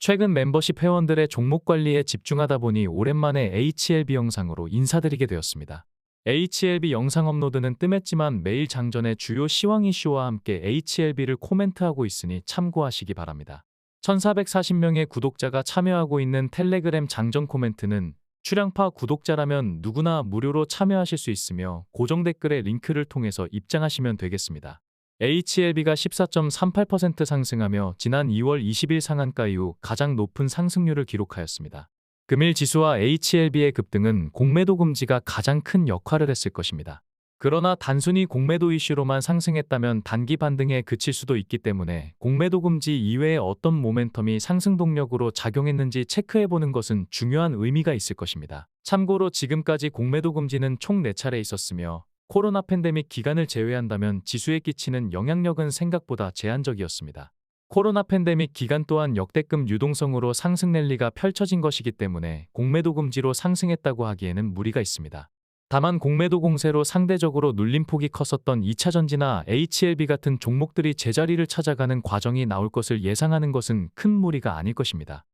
최근 멤버십 회원들의 종목 관리에 집중하다 보니 오랜만에 HLB 영상으로 인사드리게 되었습니다. HLB 영상 업로드는 뜸했지만 매일 장전의 주요 시황 이슈와 함께 HLB를 코멘트하고 있으니 참고하시기 바랍니다. 1440명의 구독자가 참여하고 있는 텔레그램 장전 코멘트는 출향파 구독자라면 누구나 무료로 참여하실 수 있으며 고정 댓글의 링크를 통해서 입장하시면 되겠습니다. HLB가 14.38% 상승하며 지난 2월 20일 상한가 이후 가장 높은 상승률을 기록하였습니다. 금일 지수와 HLB의 급등은 공매도 금지가 가장 큰 역할을 했을 것입니다. 그러나 단순히 공매도 이슈로만 상승했다면 단기 반등에 그칠 수도 있기 때문에 공매도 금지 이외에 어떤 모멘텀이 상승 동력으로 작용했는지 체크해보는 것은 중요한 의미가 있을 것입니다. 참고로 지금까지 공매도 금지는 총 4차례 있었으며 코로나 팬데믹 기간을 제외한다면 지수에 끼치는 영향력은 생각보다 제한적이었습니다. 코로나 팬데믹 기간 또한 역대급 유동성으로 상승 랠리가 펼쳐진 것이기 때문에 공매도 금지로 상승했다고 하기에는 무리가 있습니다. 다만 공매도 공세로 상대적으로 눌림폭이 컸었던 2차전지나 HLB 같은 종목들이 제자리를 찾아가는 과정이 나올 것을 예상하는 것은 큰 무리가 아닐 것입니다.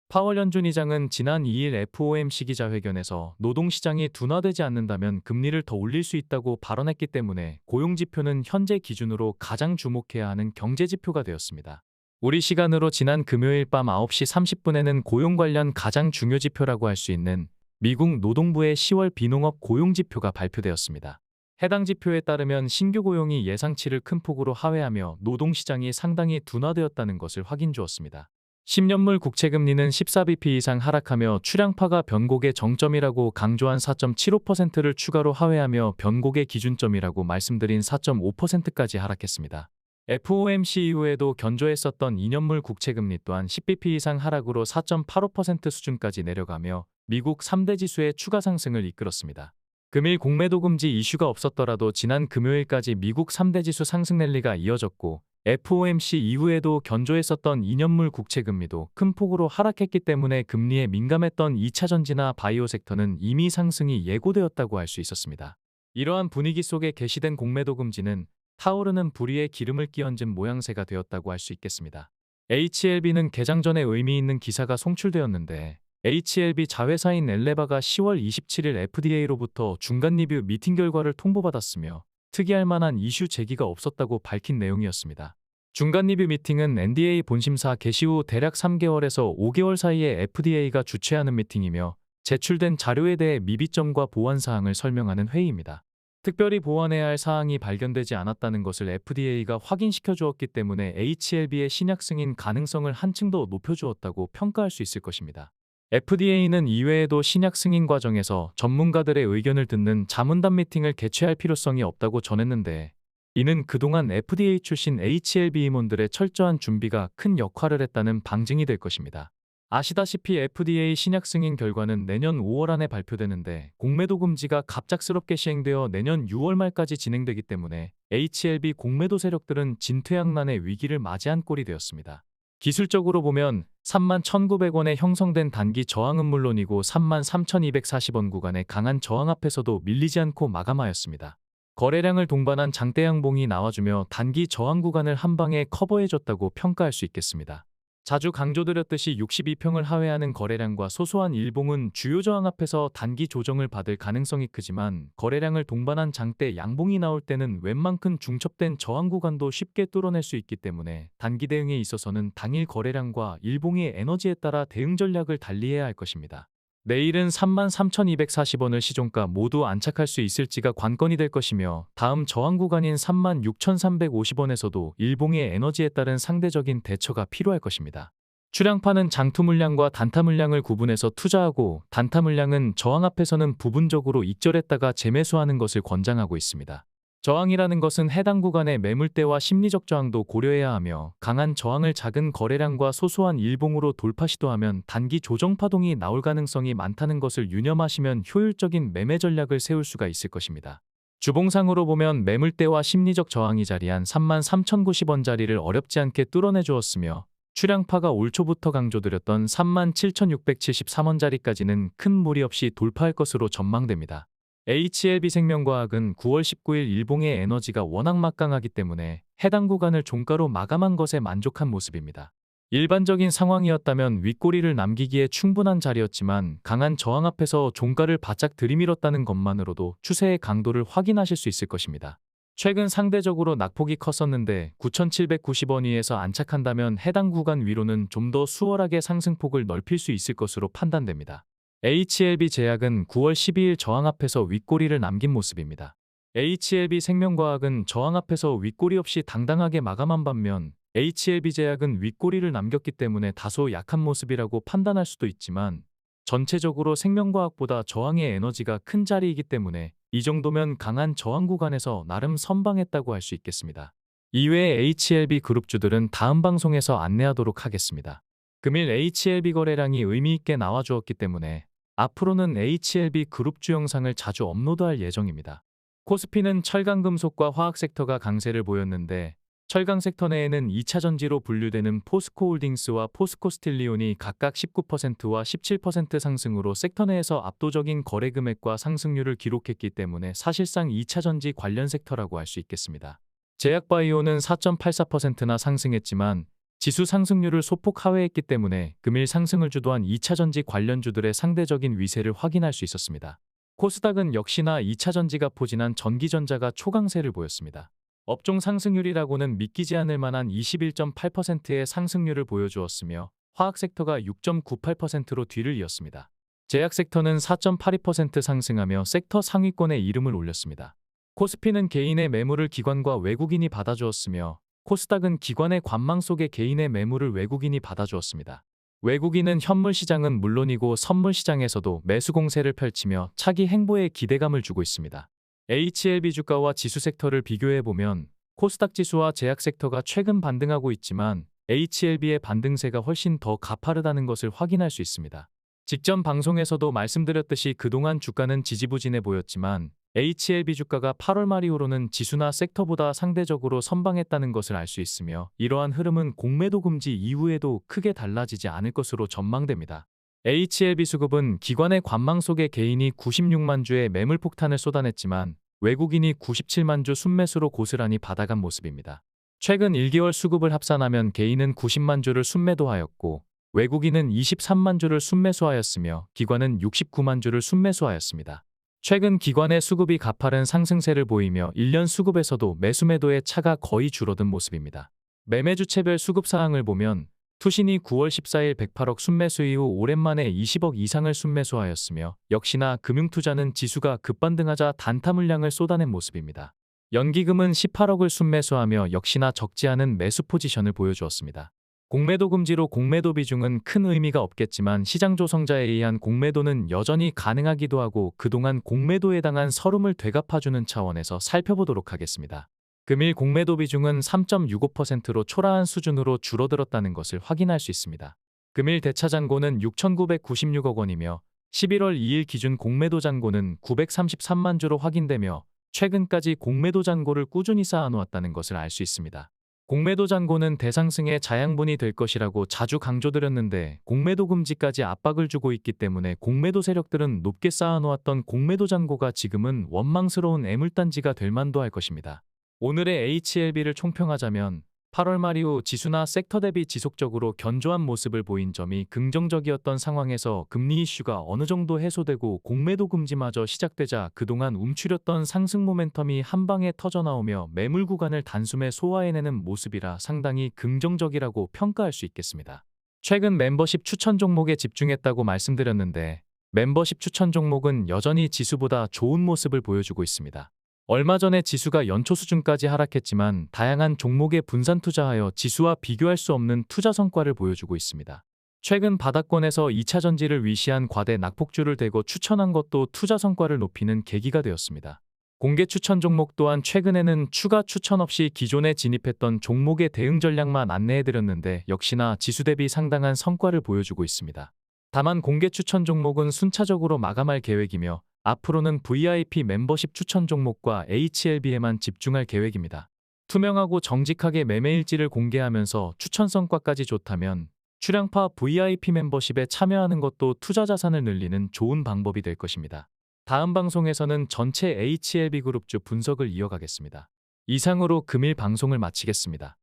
파월 연준 의장은 지난 2일 FOMC 기자회견에서 노동시장이 둔화되지 않는다면 금리를 더 올릴 수 있다고 발언했기 때문에 고용지표는 현재 기준으로 가장 주목해야 하는 경제지표가 되었습니다. 우리 시간으로 지난 금요일 밤 9시 30분에는 고용 관련 가장 중요 지표라고 할 수 있는 미국 노동부의 10월 비농업 고용지표가 발표되었습니다. 해당 지표에 따르면 신규 고용이 예상치를 큰 폭으로 하회하며 노동시장이 상당히 둔화되었다는 것을 확인 주었습니다. 10년물 국채금리는 14bp 이상 하락하며 출향파가 변곡의 정점이라고 강조한 4.75%를 추가로 하회하며 변곡의 기준점이라고 말씀드린 4.5%까지 하락했습니다. FOMC 이후에도 견조했었던 2년물 국채금리 또한 10bp 이상 하락으로 4.85% 수준까지 내려가며 미국 3대 지수의 추가 상승을 이끌었습니다. 금일 공매도 금지 이슈가 없었더라도 지난 금요일까지 미국 3대 지수 상승 랠리가 이어졌고 FOMC 이후에도 견조했었던 2년물 국채금리도 큰 폭으로 하락했기 때문에 금리에 민감했던 2차전지나 바이오 섹터는 이미 상승이 예고되었다고 할 수 있었습니다. 이러한 분위기 속에 개시된 공매도 금지는 타오르는 불의에 기름을 끼얹은 모양새가 되었다고 할 수 있겠습니다. HLB는 개장 전에 의미 있는 기사가 송출되었는데 HLB 자회사인 엘레바가 10월 27일 FDA로부터 중간 리뷰 미팅 결과를 통보받았으며 특이할 만한 이슈 제기가 없었다고 밝힌 내용이었습니다. 중간 리뷰 미팅은 NDA 본심사 개시 후 대략 3개월에서 5개월 사이에 FDA가 주최하는 미팅이며 제출된 자료에 대해 미비점과 보완 사항을 설명하는 회의입니다. 특별히 보완해야 할 사항이 발견되지 않았다는 것을 FDA가 확인시켜 주었기 때문에 HLB의 신약 승인 가능성을 한층 더 높여주었다고 평가할 수 있을 것입니다. FDA는 이외에도 신약 승인 과정에서 전문가들의 의견을 듣는 자문단 미팅을 개최할 필요성이 없다고 전했는데 이는 그동안 FDA 출신 HLB 임원들의 철저한 준비가 큰 역할을 했다는 방증이 될 것입니다. 아시다시피 FDA 신약 승인 결과는 내년 5월 안에 발표되는데 공매도 금지가 갑작스럽게 시행되어 내년 6월 말까지 진행되기 때문에 HLB 공매도 세력들은 진퇴양난의 위기를 맞이한 꼴이 되었습니다. 기술적으로 보면 31,900원에 형성된 단기 저항은 물론이고 33,240원 구간의 강한 저항 앞에서도 밀리지 않고 마감하였습니다. 거래량을 동반한 장대 양봉이 나와주며 단기 저항 구간을 한방에 커버해줬다고 평가할 수 있겠습니다. 자주 강조드렸듯이 62평을 하회하는 거래량과 소소한 일봉은 주요 저항 앞에서 단기 조정을 받을 가능성이 크지만 거래량을 동반한 장대 양봉이 나올 때는 웬만큼 중첩된 저항 구간도 쉽게 뚫어낼 수 있기 때문에 단기 대응에 있어서는 당일 거래량과 일봉의 에너지에 따라 대응 전략을 달리해야 할 것입니다. 내일은 33,240원을 시종가 모두 안착할 수 있을지가 관건이 될 것이며 다음 저항 구간인 36,350원에서도 일봉의 에너지에 따른 상대적인 대처가 필요할 것입니다. 출향파는 장투 물량과 단타 물량을 구분해서 투자하고 단타 물량은 저항 앞에서는 부분적으로 익절했다가 재매수하는 것을 권장하고 있습니다. 저항이라는 것은 해당 구간의 매물대와 심리적 저항도 고려해야 하며 강한 저항을 작은 거래량과 소소한 일봉으로 돌파 시도하면 단기 조정 파동이 나올 가능성이 많다는 것을 유념하시면 효율적인 매매 전략을 세울 수가 있을 것입니다. 주봉상으로 보면 매물대와 심리적 저항이 자리한 33,090원 자리를 어렵지 않게 뚫어내 주었으며 출향파가 올 초부터 강조드렸던 37,673원 자리까지는 큰 무리 없이 돌파할 것으로 전망됩니다. HLB생명과학은 9월 19일 일봉의 에너지가 워낙 막강하기 때문에 해당 구간을 종가로 마감한 것에 만족한 모습입니다. 일반적인 상황이었다면 윗꼬리를 남기기에 충분한 자리였지만 강한 저항 앞에서 종가를 바짝 들이밀었다는 것만으로도 추세의 강도를 확인하실 수 있을 것입니다. 최근 상대적으로 낙폭이 컸었는데 9,790원 위에서 안착한다면 해당 구간 위로는 좀 더 수월하게 상승폭을 넓힐 수 있을 것으로 판단됩니다. HLB 제약은 9월 12일 저항 앞에서 윗꼬리를 남긴 모습입니다. HLB 생명과학은 저항 앞에서 윗꼬리 없이 당당하게 마감한 반면 HLB 제약은 윗꼬리를 남겼기 때문에 다소 약한 모습이라고 판단할 수도 있지만 전체적으로 생명과학보다 저항의 에너지가 큰 자리이기 때문에 이 정도면 강한 저항 구간에서 나름 선방했다고 할 수 있겠습니다. 이외에 HLB 그룹주들은 다음 방송에서 안내하도록 하겠습니다. 금일 HLB 거래량이 의미있게 나와주었기 때문에 앞으로는 HLB 그룹주 영상을 자주 업로드할 예정입니다. 코스피는 철강금속과 화학 섹터가 강세를 보였는데 철강 섹터 내에는 2차 전지로 분류되는 포스코홀딩스와 포스코스틸리온이 각각 19%와 17% 상승으로 섹터 내에서 압도적인 거래 금액과 상승률을 기록했기 때문에 사실상 2차 전지 관련 섹터라고 할 수 있겠습니다. 제약바이오는 4.84%나 상승했지만 지수 상승률을 소폭 하회했기 때문에 금일 상승을 주도한 2차 전지 관련주들의 상대적인 위세를 확인할 수 있었습니다. 코스닥은 역시나 2차 전지가 포진한 전기전자가 초강세를 보였습니다. 업종 상승률이라고는 믿기지 않을 만한 21.8%의 상승률을 보여주었으며 화학 섹터가 6.98%로 뒤를 이었습니다. 제약 섹터는 4.82% 상승하며 섹터 상위권에 이름을 올렸습니다. 코스피는 개인의 매물을 기관과 외국인이 받아주었으며 코스닥은 기관의 관망 속에 개인의 매물을 외국인이 받아주었습니다. 외국인은 현물 시장은 물론이고 선물 시장에서도 매수 공세를 펼치며 차기 행보에 기대감을 주고 있습니다. HLB 주가와 지수 섹터를 비교해보면 코스닥 지수와 제약 섹터가 최근 반등하고 있지만 HLB의 반등세가 훨씬 더 가파르다는 것을 확인할 수 있습니다. 직전 방송에서도 말씀드렸듯이 그동안 주가는 지지부진해 보였지만 HLB 주가가 8월 말 이후로는 지수나 섹터보다 상대적으로 선방했다는 것을 알 수 있으며 이러한 흐름은 공매도 금지 이후에도 크게 달라지지 않을 것으로 전망됩니다. HLB 수급은 기관의 관망 속에 개인이 96만 주의 매물 폭탄을 쏟아냈지만 외국인이 97만 주 순매수로 고스란히 받아간 모습입니다. 최근 1개월 수급을 합산하면 개인은 90만 주를 순매도하였고 외국인은 23만 주를 순매수하였으며 기관은 69만 주를 순매수하였습니다. 최근 기관의 수급이 가파른 상승세를 보이며 1년 수급에서도 매수매도의 차가 거의 줄어든 모습입니다. 매매주체별 수급 사항을 보면 투신이 9월 14일 108억 순매수 이후 오랜만에 20억 이상을 순매수하였으며 역시나 금융투자는 지수가 급반등하자 단타 물량을 쏟아낸 모습입니다. 연기금은 18억을 순매수하며 역시나 적지 않은 매수 포지션을 보여주었습니다. 공매도 금지로 공매도 비중은 큰 의미가 없겠지만 시장 조성자에 의한 공매도는 여전히 가능하기도 하고 그동안 공매도에 당한 서름을 되갚아주는 차원에서 살펴보도록 하겠습니다. 금일 공매도 비중은 3.65%로 초라한 수준으로 줄어들었다는 것을 확인할 수 있습니다. 금일 대차 잔고는 6,996억 원이며 11월 2일 기준 공매도 잔고는 933만 주로 확인되며 최근까지 공매도 잔고를 꾸준히 쌓아놓았다는 것을 알 수 있습니다. 공매도 잔고는 대상승의 자양분이 될 것이라고 자주 강조드렸는데 공매도 금지까지 압박을 주고 있기 때문에 공매도 세력들은 높게 쌓아놓았던 공매도 잔고가 지금은 원망스러운 애물단지가 될 만도 할 것입니다. 오늘의 HLB를 총평하자면 8월 말 이후 지수나 섹터 대비 지속적으로 견조한 모습을 보인 점이 긍정적이었던 상황에서 금리 이슈가 어느 정도 해소되고 공매도 금지마저 시작되자 그동안 움츠렸던 상승 모멘텀이 한방에 터져나오며 매물 구간을 단숨에 소화해내는 모습이라 상당히 긍정적이라고 평가할 수 있겠습니다. 최근 멤버십 추천 종목에 집중했다고 말씀드렸는데 멤버십 추천 종목은 여전히 지수보다 좋은 모습을 보여주고 있습니다. 얼마 전에 지수가 연초 수준까지 하락했지만 다양한 종목에 분산 투자하여 지수와 비교할 수 없는 투자 성과를 보여주고 있습니다. 최근 바닥권에서 2차 전지를 위시한 과대 낙폭주를 대고 추천한 것도 투자 성과를 높이는 계기가 되었습니다. 공개 추천 종목 또한 최근에는 추가 추천 없이 기존에 진입했던 종목의 대응 전략만 안내해드렸는데 역시나 지수 대비 상당한 성과를 보여주고 있습니다. 다만 공개 추천 종목은 순차적으로 마감할 계획이며 앞으로는 VIP 멤버십 추천 종목과 HLB에만 집중할 계획입니다. 투명하고 정직하게 매매일지를 공개하면서 추천 성과까지 좋다면 출량파 VIP 멤버십에 참여하는 것도 투자 자산을 늘리는 좋은 방법이 될 것입니다. 다음 방송에서는 전체 HLB 그룹주 분석을 이어가겠습니다. 이상으로 금일 방송을 마치겠습니다.